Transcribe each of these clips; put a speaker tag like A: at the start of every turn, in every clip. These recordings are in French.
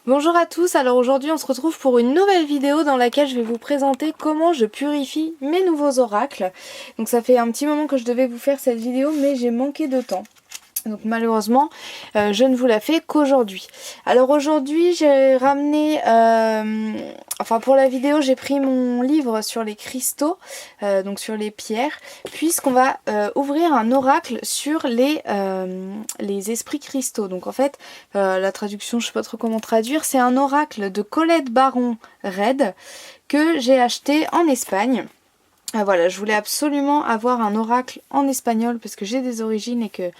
A: Bonjour à tous, alors aujourd'hui on se retrouve pour une nouvelle vidéo dans laquelle je vais vous présenter comment je purifie mes nouveaux oracles. Donc ça fait un petit moment que je devais vous faire cette vidéo mais j'ai manqué de temps. Donc malheureusement je ne vous la fais qu'aujourd'hui. Alors aujourd'hui j'ai ramené, enfin pour la vidéo j'ai pris mon livre sur les cristaux, donc sur les pierres, puisqu'on va ouvrir un oracle sur les esprits cristaux. Donc en fait la traduction je sais pas trop comment traduire, c'est un oracle de Colette Baron Red que j'ai acheté en Espagne. Ah, voilà, je voulais absolument avoir un oracle en espagnol parce que j'ai des origines et que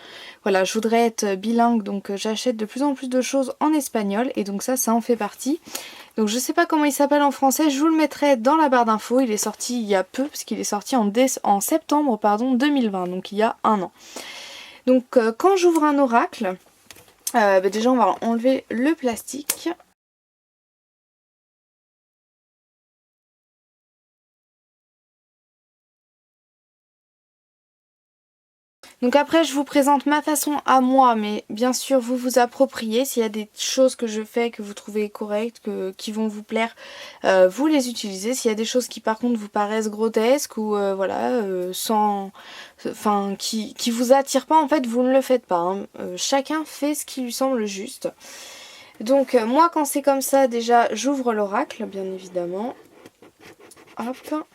A: voilà, je voudrais être bilingue, donc j'achète de plus en plus de choses en espagnol et donc ça en fait partie. Donc je sais pas comment il s'appelle en français, je vous le mettrai dans la barre d'infos. Il est sorti il y a peu parce qu'il est sorti en septembre 2020, donc il y a un an. Donc quand j'ouvre un oracle, déjà on va enlever le plastique. Donc après je vous présente ma façon à moi, mais bien sûr vous vous appropriez. S'il y a des choses que je fais que vous trouvez correctes, qui vont vous plaire, vous les utilisez. S'il y a des choses qui par contre vous paraissent grotesques ou voilà, qui vous attirent pas, en fait vous ne le faites pas, hein. Chacun fait ce qui lui semble juste. Donc moi quand c'est comme ça, déjà j'ouvre l'oracle bien évidemment. Hop.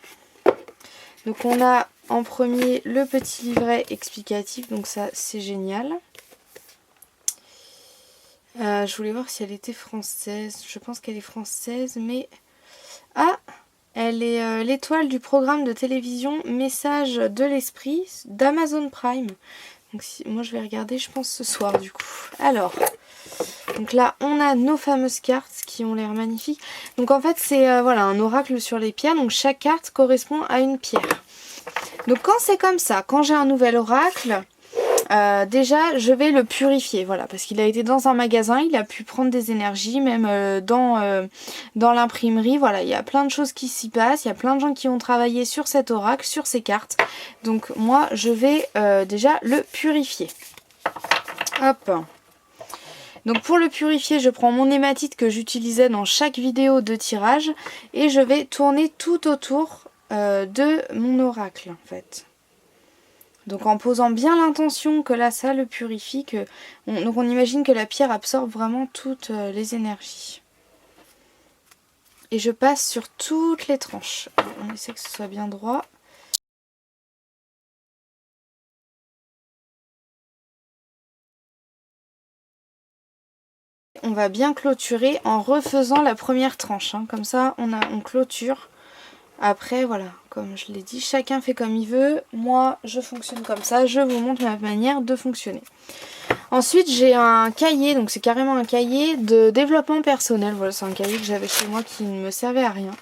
A: Donc on a en premier le petit livret explicatif, donc ça c'est génial. Je voulais voir si elle était française, je pense qu'elle est française, mais... Ah, elle est l'étoile du programme de télévision Message de l'Esprit d'Amazon Prime. Donc moi je vais regarder, je pense ce soir du coup. Alors, donc là on a nos fameuses cartes qui ont l'air magnifiques. Donc en fait c'est voilà, un oracle sur les pierres, donc chaque carte correspond à une pierre. Donc quand c'est comme ça, quand j'ai un nouvel oracle, déjà je vais le purifier, voilà, parce qu'il a été dans un magasin, il a pu prendre des énergies, même dans l'imprimerie, voilà, il y a plein de choses qui s'y passent, il y a plein de gens qui ont travaillé sur cet oracle, sur ces cartes. Donc moi je vais déjà le purifier. Hop. Donc pour le purifier, je prends mon hématite que j'utilisais dans chaque vidéo de tirage et je vais tourner tout autour de mon oracle en fait. Donc en posant bien l'intention que là ça le purifie, donc on imagine que la pierre absorbe vraiment toutes les énergies. Et je passe sur toutes les tranches. On essaie que ce soit bien droit. On va bien clôturer en refaisant la première tranche, hein. Comme ça on clôture. Après voilà, comme je l'ai dit, chacun fait comme il veut. Moi je fonctionne comme ça, je vous montre ma manière de fonctionner. Ensuite j'ai un cahier, donc c'est carrément un cahier de développement personnel. Voilà, c'est un cahier que j'avais chez moi qui ne me servait à rien.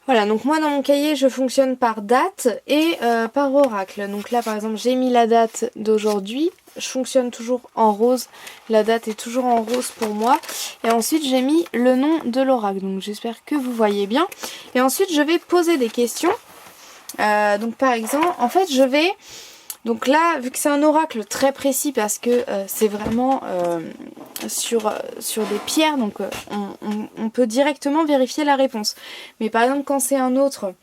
A: Voilà, donc moi dans mon cahier je fonctionne par date et par oracle. Donc là par exemple j'ai mis la date d'aujourd'hui. Je fonctionne toujours en rose, la date est toujours en rose pour moi. Et ensuite j'ai mis le nom de l'oracle, donc j'espère que vous voyez bien. Et ensuite je vais poser des questions. Donc par exemple, en fait je vais... Donc là, vu que c'est un oracle très précis parce que c'est vraiment sur des pierres, donc on peut directement vérifier la réponse. Mais par exemple quand c'est un autre...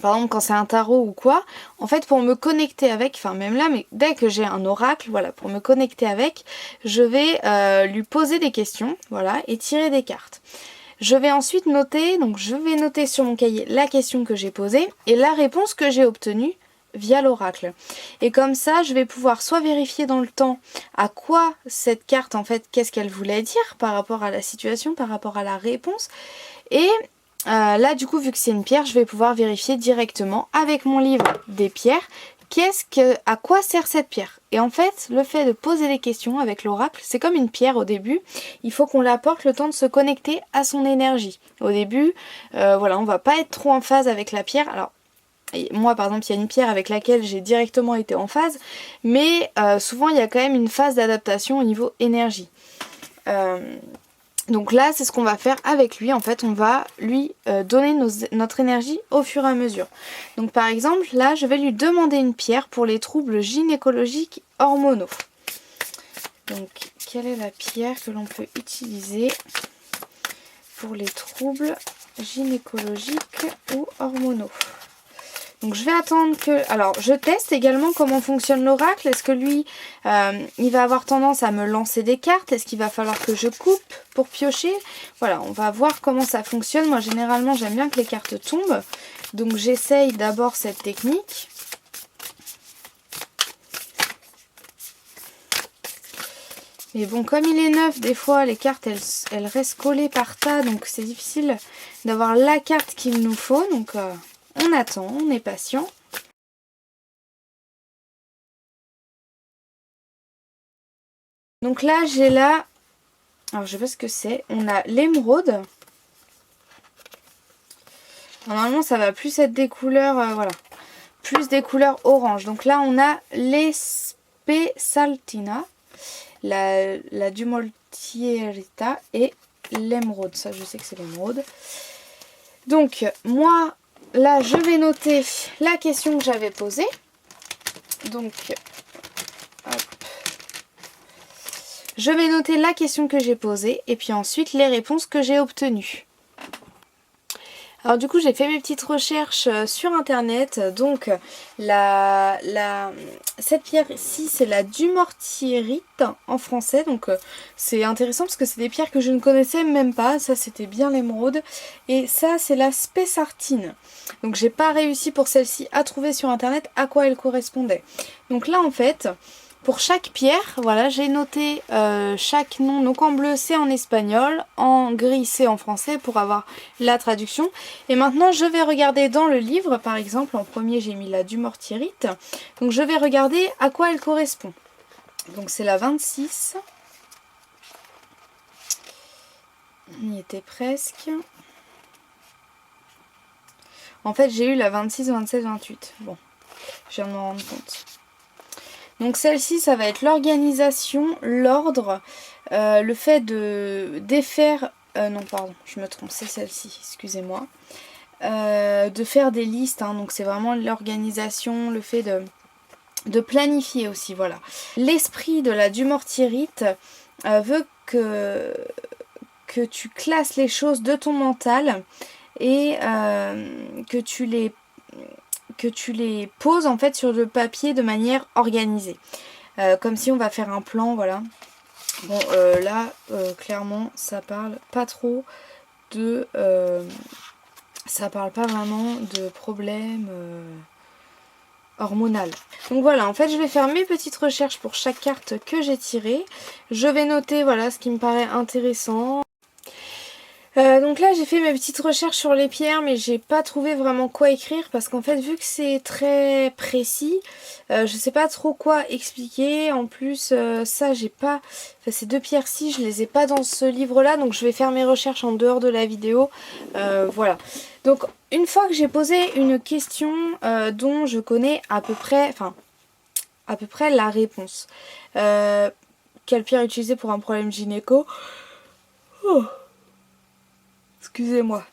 A: Par exemple quand c'est un tarot ou quoi, en fait pour me connecter avec, enfin même là, mais dès que j'ai un oracle, voilà, pour me connecter avec, je vais lui poser des questions, voilà, et tirer des cartes. Je vais ensuite noter, donc je vais noter sur mon cahier la question que j'ai posée et la réponse que j'ai obtenue via l'oracle. Et comme ça, je vais pouvoir soit vérifier dans le temps à quoi cette carte, en fait, qu'est-ce qu'elle voulait dire par rapport à la situation, par rapport à la réponse, et là du coup vu que c'est une pierre, je vais pouvoir vérifier directement avec mon livre des pierres à quoi sert cette pierre. Et en fait le fait de poser des questions avec l'oracle, c'est comme une pierre au début, il faut qu'on l'apporte le temps de se connecter à son énergie. Au début voilà, on va pas être trop en phase avec la pierre. Alors moi par exemple il y a une pierre avec laquelle j'ai directement été en phase, mais souvent il y a quand même une phase d'adaptation au niveau énergie. Donc là c'est ce qu'on va faire avec lui, en fait on va lui donner notre énergie au fur et à mesure. Donc par exemple là je vais lui demander une pierre pour les troubles gynécologiques hormonaux. Donc quelle est la pierre que l'on peut utiliser? pour les troubles gynécologiques ou hormonaux. Donc je vais attendre que... Alors je teste également comment fonctionne l'oracle. Est-ce que lui, il va avoir tendance à me lancer des cartes? Est-ce qu'il va falloir que je coupe pour piocher? Voilà, on va voir comment ça fonctionne. Moi généralement j'aime bien que les cartes tombent. Donc j'essaye d'abord cette technique. Mais bon, comme il est neuf, des fois les cartes elles restent collées par tas. Donc c'est difficile d'avoir la carte qu'il nous faut. Donc... on attend, on est patient. Donc là, j'ai là... Alors, je sais pas ce que c'est. On a l'émeraude. Normalement, ça va plus être des couleurs... voilà. Plus des couleurs orange. Donc là, on a l'Espesaltina, la Dumoltierita et l'émeraude. Ça, je sais que c'est l'émeraude. Donc, moi... là, je vais noter la question que j'avais posée. Donc, hop. Je vais noter la question que j'ai posée et puis ensuite les réponses que j'ai obtenues. Alors du coup, j'ai fait mes petites recherches sur internet. Donc, cette pierre ici, c'est la dumortierite en français. Donc, c'est intéressant parce que c'est des pierres que je ne connaissais même pas. Ça, c'était bien l'émeraude. Et ça, c'est la spessartine. Donc, j'ai pas réussi pour celle-ci à trouver sur internet à quoi elle correspondait. Donc là, en fait... pour chaque pierre, voilà, j'ai noté chaque nom. Donc en bleu, c'est en espagnol, en gris, c'est en français pour avoir la traduction. Et maintenant, je vais regarder dans le livre, par exemple, en premier, j'ai mis la dumortierite. Donc je vais regarder à quoi elle correspond. Donc c'est la 26. On y était presque. En fait, j'ai eu la 26, 27, 28. Bon, je viens de me rendre compte. Donc celle-ci, ça va être l'organisation, l'ordre, le fait de défaire... non, pardon, je me trompe, c'est celle-ci, excusez-moi. De faire des listes, hein, donc c'est vraiment l'organisation, le fait de planifier aussi, voilà. L'esprit de la dumortierite veut que tu classes les choses de ton mental et que tu les poses en fait sur le papier de manière organisée. Comme si on va faire un plan, voilà. Bon, là, clairement, ça parle pas trop de... ça parle pas vraiment de problème hormonal. Donc voilà, en fait, je vais faire mes petites recherches pour chaque carte que j'ai tirée. Je vais noter, voilà, ce qui me paraît intéressant. Donc là j'ai fait mes petites recherches sur les pierres mais j'ai pas trouvé vraiment quoi écrire parce qu'en fait vu que c'est très précis je sais pas trop quoi expliquer. En plus ça j'ai pas, enfin ces deux pierres-ci je les ai pas dans ce livre là, donc je vais faire mes recherches en dehors de la vidéo. Voilà, donc une fois que j'ai posé une question dont je connais à peu près la réponse. Quelle pierre utiliser pour un problème gynéco? Excusez-moi.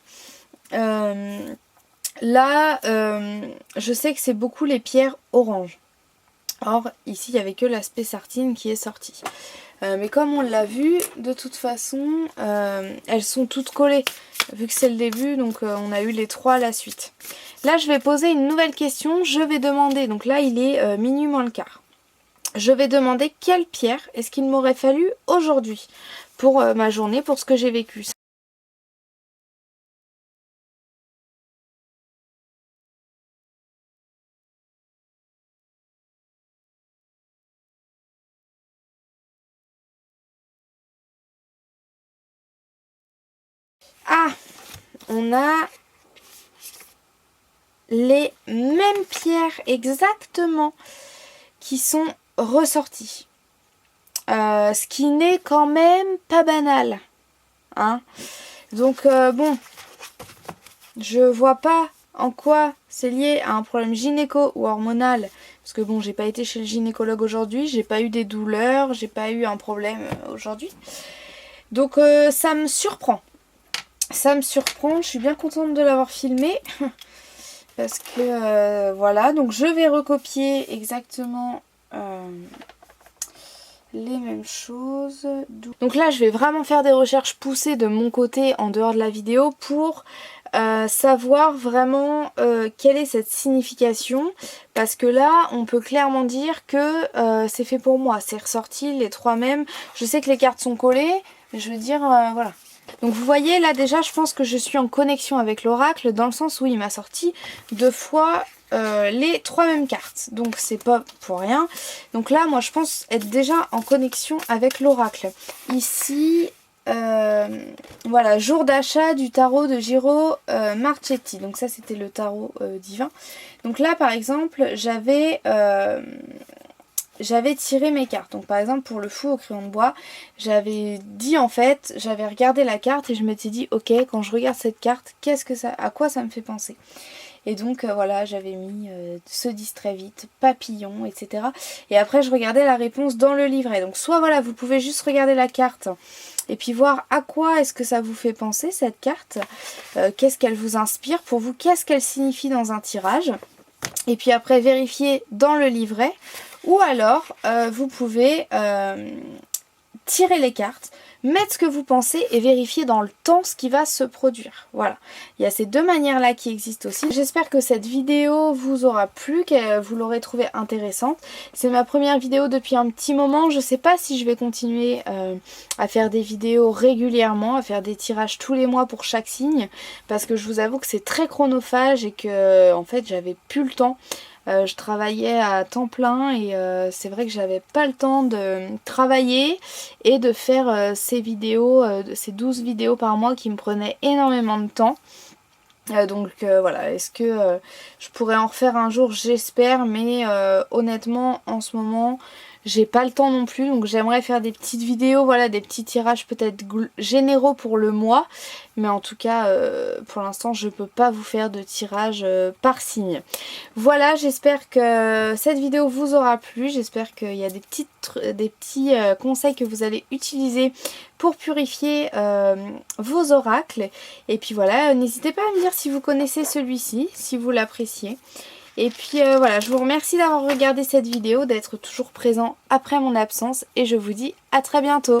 A: Là, je sais que c'est beaucoup les pierres oranges. Or, ici, il n'y avait que la spessartine qui est sortie. Mais comme on l'a vu, de toute façon, elles sont toutes collées. Vu que c'est le début, donc on a eu les trois à la suite. Là, je vais poser une nouvelle question. Je vais demander, donc là, il est minuit moins le quart. Je vais demander quelle pierre est-ce qu'il m'aurait fallu aujourd'hui pour ma journée, pour ce que j'ai vécu. Ah, on a les mêmes pierres exactement qui sont ressorties. Ce qui n'est quand même pas banal. Hein. Donc bon, je vois pas en quoi c'est lié à un problème gynéco ou hormonal. Parce que bon, j'ai pas été chez le gynécologue aujourd'hui, j'ai pas eu des douleurs, j'ai pas eu un problème aujourd'hui. Donc ça me surprend. Ça me surprend, je suis bien contente de l'avoir filmé. Parce que voilà, donc je vais recopier exactement les mêmes choses. Donc là je vais vraiment faire des recherches poussées de mon côté en dehors de la vidéo pour savoir vraiment quelle est cette signification, parce que là on peut clairement dire que c'est fait pour moi, c'est ressorti les 3 mêmes. Je sais que les cartes sont collées, mais je veux dire voilà. Donc vous voyez là déjà je pense que je suis en connexion avec l'oracle, dans le sens où il m'a sorti 2 fois les 3 mêmes cartes, donc c'est pas pour rien. Donc là moi je pense être déjà en connexion avec l'oracle. Ici voilà, jour d'achat du tarot de Giro Marchetti, donc ça c'était le tarot divin. Donc là par exemple j'avais tiré mes cartes. Donc par exemple pour le fou au crayon de bois, j'avais dit en fait, j'avais regardé la carte et je m'étais dit ok, quand je regarde cette carte, à quoi ça me fait penser? Et donc voilà, j'avais mis se distrait vite, papillon, etc. Et après je regardais la réponse dans le livret. Donc soit voilà, vous pouvez juste regarder la carte et puis voir à quoi est-ce que ça vous fait penser cette carte, qu'est-ce qu'elle vous inspire pour vous, qu'est-ce qu'elle signifie dans un tirage. Et puis après vérifier dans le livret. Ou alors vous pouvez tirer les cartes, mettre ce que vous pensez et vérifier dans le temps ce qui va se produire. Voilà, il y a ces 2 manières là qui existent aussi. J'espère que cette vidéo vous aura plu, que vous l'aurez trouvée intéressante. C'est ma première vidéo depuis un petit moment, je ne sais pas si je vais continuer à faire des vidéos régulièrement, à faire des tirages tous les mois pour chaque signe, parce que je vous avoue que c'est très chronophage et que en fait j'avais plus le temps. Je travaillais à temps plein et c'est vrai que j'avais pas le temps de travailler et de faire ces vidéos, ces 12 vidéos par mois qui me prenaient énormément de temps. Donc voilà, est-ce que je pourrais en refaire un jour? J'espère, mais honnêtement en ce moment j'ai pas le temps non plus, donc j'aimerais faire des petites vidéos, voilà, des petits tirages peut-être généraux pour le mois, mais en tout cas pour l'instant je peux pas vous faire de tirage par signe. Voilà, j'espère que cette vidéo vous aura plu, j'espère qu'il y a des petits conseils que vous allez utiliser pour purifier vos oracles. Et puis voilà, n'hésitez pas à me dire si vous connaissez celui-ci, si vous l'appréciez. Et puis voilà, je vous remercie d'avoir regardé cette vidéo, d'être toujours présent après mon absence et je vous dis à très bientôt.